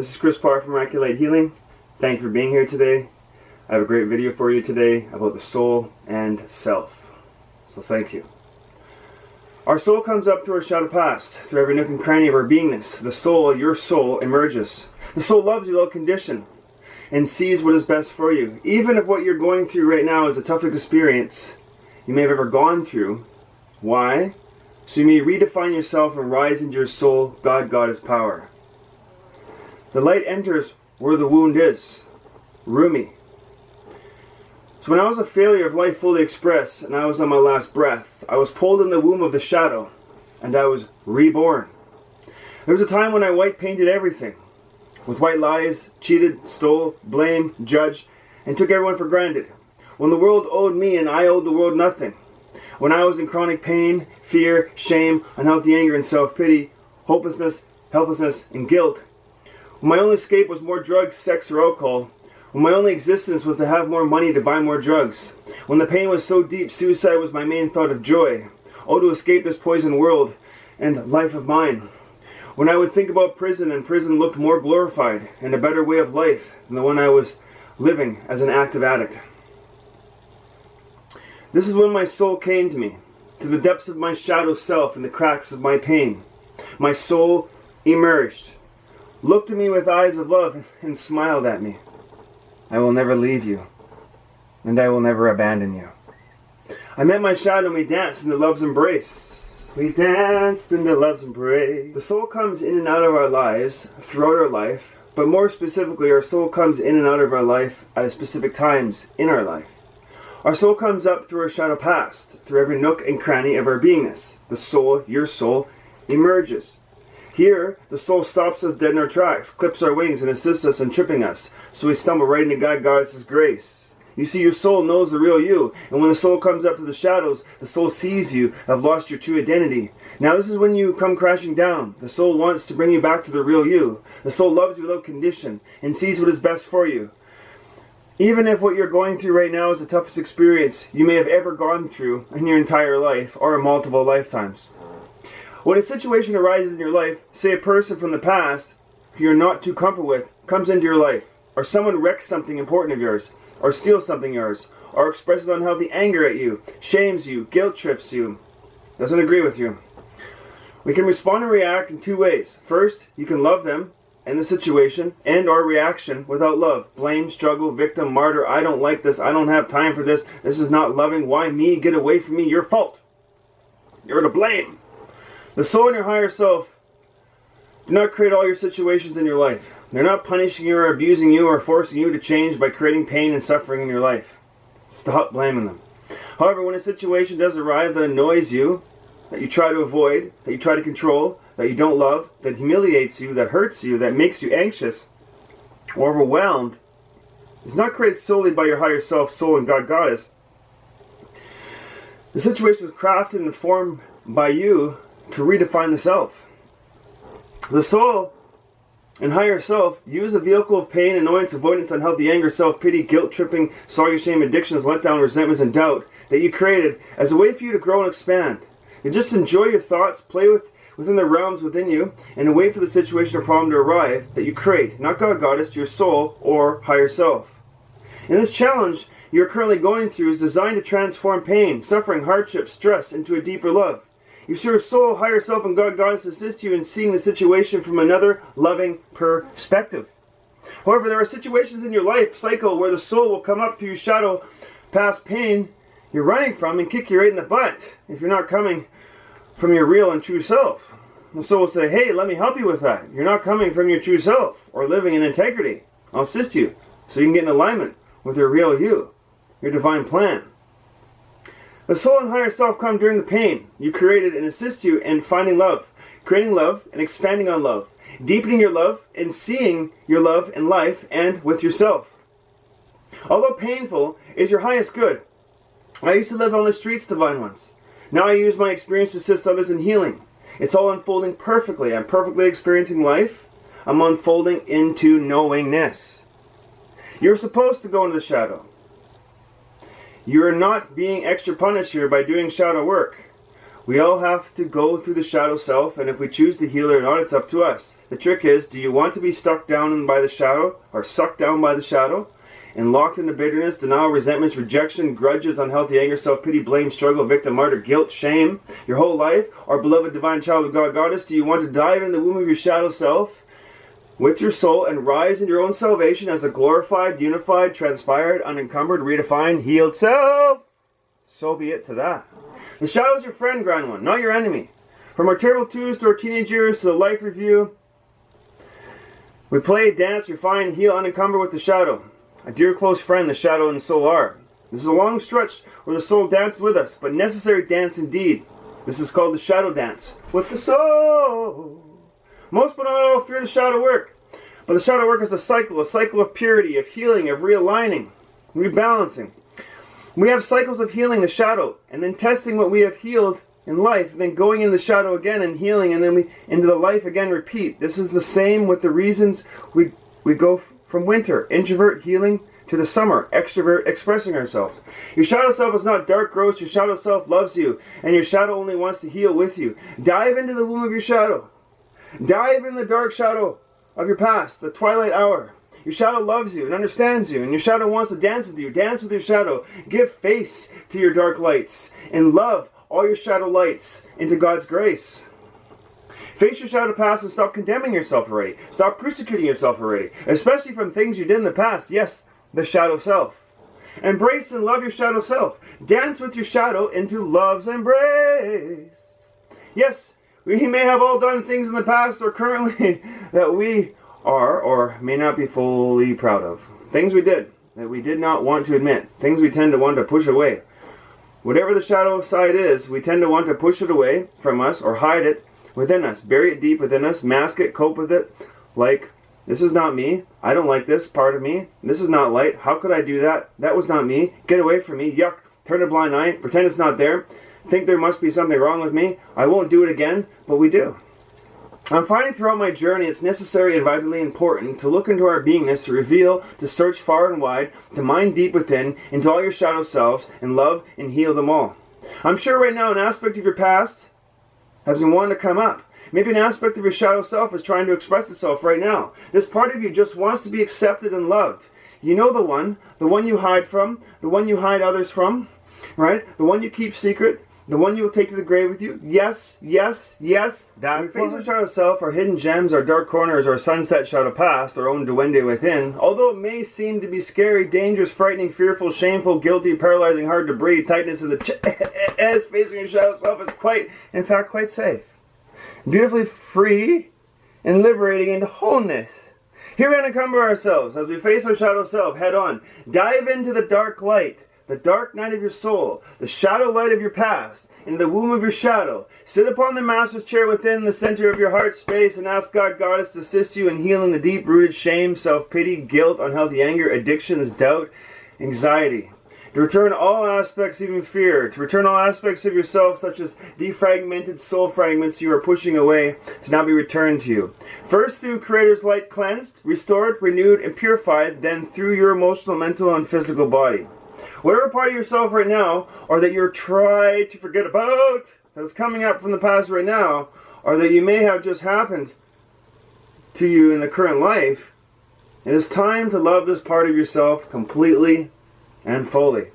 This is Chris Parr from Miraculate Healing. Thank you for being here today. I have a great video for you today about the soul and self. So thank you. Our soul comes up through our shadow past, through every nook and cranny of our beingness. The soul, your soul, emerges. The soul loves you without condition and sees what is best for you. Even if what you're going through right now is the toughest experience you may have ever gone through. Why? So you may redefine yourself and rise into your soul, God-Goddess power. The light enters where the wound is. RUMI. So when I was a failure of life fully expressed and I was on my last breath, I was pulled in the womb of the shadow and I was reborn. There was a time when I white painted everything. With white lies, cheated, stole, blamed, judged, and took everyone for granted. When the world owed me and I owed the world nothing. When I was in chronic pain, fear, shame, unhealthy anger and self-pity, hopelessness, helplessness, and guilt. When my only escape was more drugs, sex, or alcohol. When my only existence was to have more money to buy more drugs. When the pain was so deep, suicide was my main thought of joy. Oh, to escape this poison world and life of mine. When I would think about prison, and prison looked more glorified and a better way of life than the one I was living as an active addict. This is when my soul came to me, to the depths of my shadow self and the cracks of my pain. My soul emerged, looked at me with eyes of love, and smiled at me. I will never leave you, and I will never abandon you. I met my shadow and we danced into love's embrace. We danced into love's embrace. The soul comes in and out of our lives throughout our life, but more specifically, our soul comes in and out of our life at specific times in our life. Our soul comes up through our shadow past, through every nook and cranny of our beingness. The soul, your soul, emerges. Here, the soul stops us dead in our tracks, clips our wings, and assists us in tripping us, so we stumble right into God-Goddess's grace. You see, your soul knows the real you, and when the soul comes up to the shadows, the soul sees you have lost your true identity. Now this is when you come crashing down. The soul wants to bring you back to the real you. The soul loves you without condition, and sees what is best for you. Even if what you're going through right now is the toughest experience you may have ever gone through in your entire life, or in multiple lifetimes. When a situation arises in your life, say a person from the past who you're not too comfortable with comes into your life, or someone wrecks something important of yours, or steals something of yours, or expresses unhealthy anger at you, shames you, guilt trips you, doesn't agree with you. We can respond and react in two ways. First, you can love them and the situation and our reaction without love. Blame, struggle, victim, martyr, I don't like this, I don't have time for this, this is not loving, why me, get away from me, your fault. You're to blame. The soul and your higher self do not create all your situations in your life. They're not punishing you or abusing you or forcing you to change by creating pain and suffering in your life. Stop blaming them. However, when a situation does arrive that annoys you, that you try to avoid, that you try to control, that you don't love, that humiliates you, that hurts you, that makes you anxious or overwhelmed, is not created solely by your higher self, soul, and God-Goddess. The situation was crafted and formed by you to redefine the self. The soul and higher self use the vehicle of pain, annoyance, avoidance, unhealthy anger, self-pity, guilt, tripping, sorry, shame, addictions, letdown, resentments, and doubt that you created as a way for you to grow and expand. You just enjoy your thoughts, play within the realms within you, and wait for the situation or problem to arrive that you create, not God-Goddess, your soul, or higher self. And this challenge you're currently going through is designed to transform pain, suffering, hardship, stress into a deeper love. You see, your soul, higher self, and God-Goddess assist you in seeing the situation from another loving perspective. However, there are situations in your life cycle where the soul will come up through your shadow past pain you're running from and kick you right in the butt if you're not coming from your real and true self. The soul will say, hey, let me help you with that. You're not coming from your true self or living in integrity. I'll assist you so you can get in alignment with your real you, your divine plan. The soul and higher self come during the pain you created and assist you in finding love, creating love and expanding on love, deepening your love and seeing your love in life and with yourself. Although painful is your highest good. I used to live on the streets, divine ones. Now I use my experience to assist others in healing. It's all unfolding perfectly. I'm perfectly experiencing life. I'm unfolding into knowingness. You're supposed to go into the shadow. You are not being extra punished here by doing shadow work. We all have to go through the shadow self, and if we choose to heal it or not, it's up to us. The trick is, do you want to be stuck down by the shadow, or sucked down by the shadow, and locked into bitterness, denial, resentments, rejection, grudges, unhealthy anger, self-pity, blame, struggle, victim, martyr, guilt, shame, your whole life? Or beloved divine child of God, Goddess, do you want to dive in the womb of your shadow self with your soul and rise in your own salvation as a glorified, unified, transpired, unencumbered, redefined, healed self? So be it to that. The shadow is your friend, grand one, not your enemy. From our terrible twos to our teenage years to the life review, we play, dance, refine, heal, unencumber with the shadow. A dear close friend, the shadow and the soul are. This is a long stretch where the soul dances with us, but necessary dance indeed. This is called the shadow dance with the soul. Most but not all fear the shadow work. But the shadow work is a cycle of purity, of healing, of realigning, rebalancing. We have cycles of healing the shadow, and then testing what we have healed in life, and then going into the shadow again and healing, and then we into the life again, repeat. This is the same with the reasons we go from winter, introvert, healing, to the summer, extrovert, expressing ourselves. Your shadow self is not dark, gross. Your shadow self loves you, and your shadow only wants to heal with you. Dive into the womb of your shadow. Dive in the dark shadow of your past, the twilight hour. Your shadow loves you and understands you, and your shadow wants to dance with you. Dance with your shadow. Give face to your dark lights, and love all your shadow lights into God's grace. Face your shadow past and stop condemning yourself already. Stop persecuting yourself already, especially from things you did in the past. Yes, the shadow self. Embrace and love your shadow self. Dance with your shadow into love's embrace. Yes, we may have all done things in the past or currently that we are or may not be fully proud of. Things we did that we did not want to admit. Things we tend to want to push away. Whatever the shadow side is, we tend to want to push it away from us or hide it within us. Bury it deep within us. Mask it. Cope with it. Like, this is not me. I don't like this part of me. This is not light. How could I do that? That was not me. Get away from me. Yuck. Turn a blind eye. Pretend it's not there. Think there must be something wrong with me. I won't do it again, but we do. I'm finding throughout my journey it's necessary and vitally important to look into our beingness, to reveal, to search far and wide, to mine deep within, into all your shadow selves, and love and heal them all. I'm sure right now an aspect of your past has been wanting to come up. Maybe an aspect of your shadow self is trying to express itself right now. This part of you just wants to be accepted and loved. You know the one you hide from, the one you hide others from, right? The one you keep secret, the one you will take to the grave with you. Yes, yes, yes. That we face our shadow self, our hidden gems, our dark corners, our sunset shadow past, our own duende within. Although it may seem to be scary, dangerous, frightening, fearful, shameful, guilty, paralyzing, hard to breathe, tightness in the chest, facing your shadow self is quite, in fact, quite safe. Beautifully free and liberating into wholeness. Here we unencumber ourselves as we face our shadow self head on. Dive into the dark light. The dark night of your soul, the shadow light of your past, in the womb of your shadow. Sit upon the master's chair within the center of your heart space and ask God, Goddess, to assist you in healing the deep-rooted shame, self-pity, guilt, unhealthy anger, addictions, doubt, anxiety. To return all aspects, even fear. To return all aspects of yourself, such as defragmented soul fragments you are pushing away, to now be returned to you. First through Creator's light cleansed, restored, renewed, and purified, then through your emotional, mental, and physical body. Whatever part of yourself right now, or that you're trying to forget about, that's coming up from the past right now, or that you may have just happened to you in the current life, it is time to love this part of yourself completely and fully.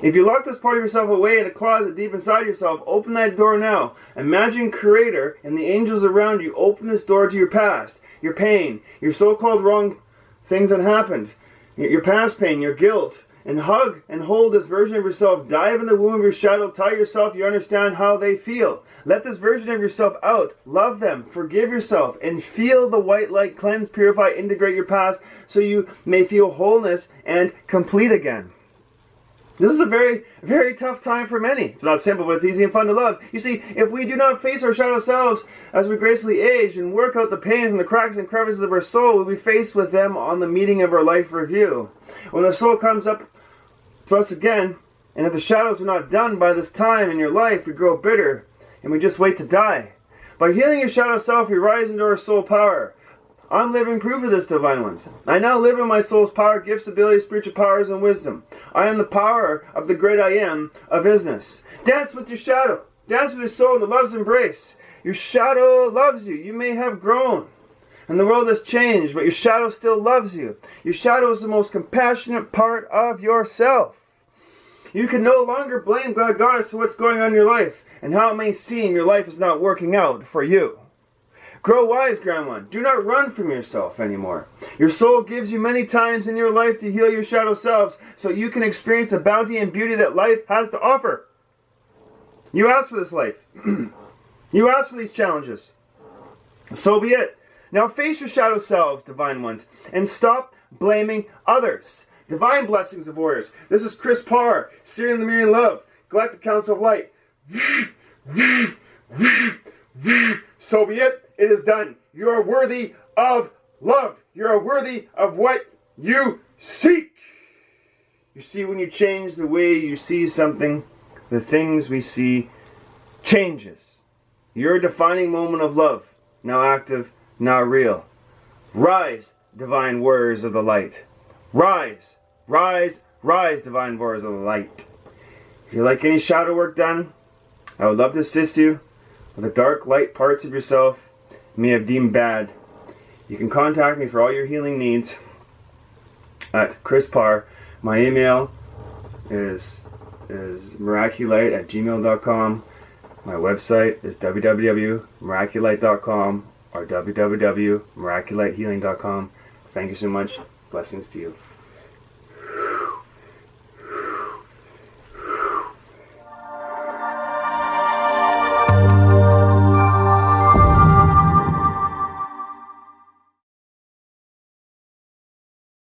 If you lock this part of yourself away in a closet deep inside yourself, open that door now. Imagine Creator and the angels around you open this door to your past, your pain, your so-called wrong things that happened, your past pain, your guilt, and hug and hold this version of yourself. Dive in the womb of your shadow. Tell yourself you understand how they feel. Let this version of yourself out. Love them. Forgive yourself. And feel the white light cleanse, purify, integrate your past so you may feel wholeness and complete again. This is a very, very tough time for many. It's not simple, but it's easy and fun to love. You see, if we do not face our shadow selves as we gracefully age and work out the pain from the cracks and crevices of our soul, we'll be faced with them on the meeting of our life review. When the soul comes up to us again, and if the shadows are not done by this time in your life, we grow bitter, and we just wait to die. By healing your shadow self, we rise into our soul power. I'm living proof of this, divine ones. I now live in my soul's power, gifts, abilities, spiritual powers, and wisdom. I am the power of the great I am of isness. Dance with your shadow. Dance with your soul in the love's embrace. Your shadow loves you. You may have grown, and the world has changed, but your shadow still loves you. Your shadow is the most compassionate part of yourself. You can no longer blame God Goddess for what's going on in your life, and how it may seem your life is not working out for you. Grow wise, Grandma. Do not run from yourself anymore. Your soul gives you many times in your life to heal your shadow selves, so you can experience the bounty and beauty that life has to offer. You asked for this life. You asked for these challenges. So be it. Now face your shadow selves, divine ones, and stop blaming others. Divine blessings of warriors. This is Chris Parr, Searing the Mirroring Love, Galactic Council of Light. So be it. It is done. You are worthy of love. You are worthy of what you seek. You see, when you change the way you see something, the things we see changes. Your defining moment of love, now active, now real. Rise, divine warriors of the light. Rise, rise, rise, divine warriors of the light. If you like any shadow work done, I would love to assist you with the dark light parts of yourself you may have deemed bad. You can contact me for all your healing needs at Chris Parr. My email is miraculite@gmail.com. My website is www.miraculite.com or www.miraculitehealing.com. Thank you so much. Blessings to you.